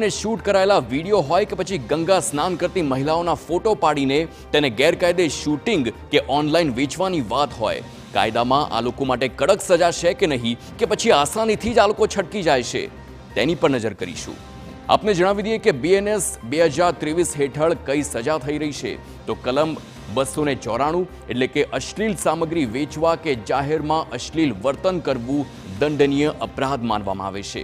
અને શૂટ કરાયેલા વિડીયો હોય કે પછી ગંગા સ્નાન કરતી મહિલાઓના ફોટો પાડીને તેને ગેરકાયદે શૂટિંગ કે ઓનલાઈન વેચવાની વાત હોય, કાયદામાં આ લોકો માટે કડક સજા છે કે નહીં, કે પછી આસાનીથી જ આ લોકો છટકી જાય છે, તેની પર નજર કરીશું। આપને જણાવી દઈએ કે BNS 2023 હેઠળ કઈ સજા થઈ રહી છે। તો કલમ 294 એટલે કે અશ્લીલ સામગ્રી વેચવા કે જાહેરમાં અશ્લીલ વર્તન કરવું દંડનીય અપરાધ માનવામાં આવે છે,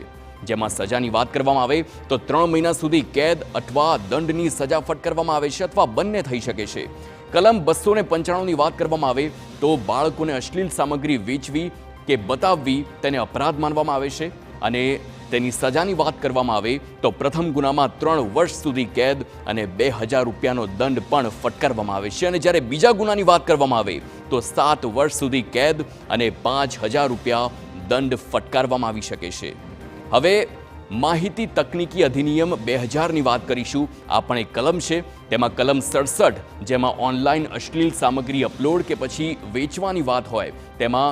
જેમાં સજાની વાત કરવામાં આવે તો 3 મહિના સુધી કેદ અથવા દંડની સજા ફટકારવામાં આવે છે અથવા બંને થઈ શકે છે। કલમ 295ની વાત કરવામાં આવે તો બાળકોને અશ્લીલ સામગ્રી વેચવી કે બતાવવી તેને અપરાધ માનવામાં આવે છે અને તેની સજાની વાત કરવામાં આવે તો પ્રથમ ગુનામાં 3 વર્ષ સુધી કેદ અને 2000 રૂપિયાનો દંડ પણ ફટકારવામાં આવે છે અને જ્યારે બીજા ગુનાની વાત કરવામાં આવે તો 7 વર્ષ સુધી કેદ અને 5000 રૂપિયા દંડ ફટકારવામાં આવી શકે છે। હવે માહિતી તકનીકી અધિનિયમ 2000ની વાત કરીશું। આ પણ એક કલમ છે, તેમાં કલમ 67 જેમાં ઓનલાઈન અશ્લીલ સામગ્રી અપલોડ કે પછી વેચવાની વાત હોય તેમાં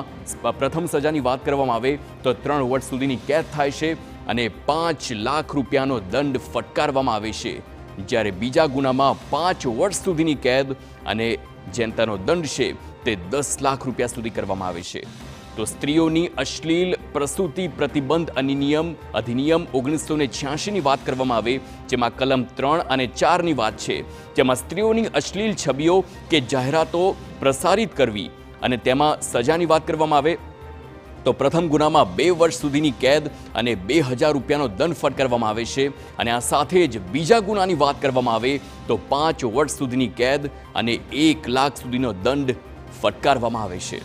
પ્રથમ સજાની વાત કરવામાં આવે તો 3 વર્ષ સુધીની કેદ થાય છે અને 5 લાખ રૂપિયાનો દંડ ફટકારવામાં આવે છે, જ્યારે બીજા ગુનામાં 5 વર્ષ સુધીની કેદ અને જેનો દંડ છે તે 10 લાખ રૂપિયા સુધી કરવામાં આવે છે। તો સ્ત્રીઓની અશ્લીલ પ્રસૂતિ પ્રતિબંધ અધિનિયમ 1986ની વાત કરવામાં આવે, જેમાં કલમ 3 અને 4ની વાત છે, જેમાં સ્ત્રીઓની અશ્લીલ છબીઓ કે જાહેરાતો પ્રસારિત કરવી અને તેમાં સજાની વાત કરવામાં આવે તો પ્રથમ ગુનામાં 2 વર્ષ સુધીની કેદ અને 2000 રૂપિયાનો દંડ ફટકારવામાં આવે છે અને આ સાથે જ બીજા ગુનાની વાત કરવામાં આવે તો 5 વર્ષ સુધીની કેદ અને 1 લાખ સુધીનો દંડ ફટકારવામાં આવે છે।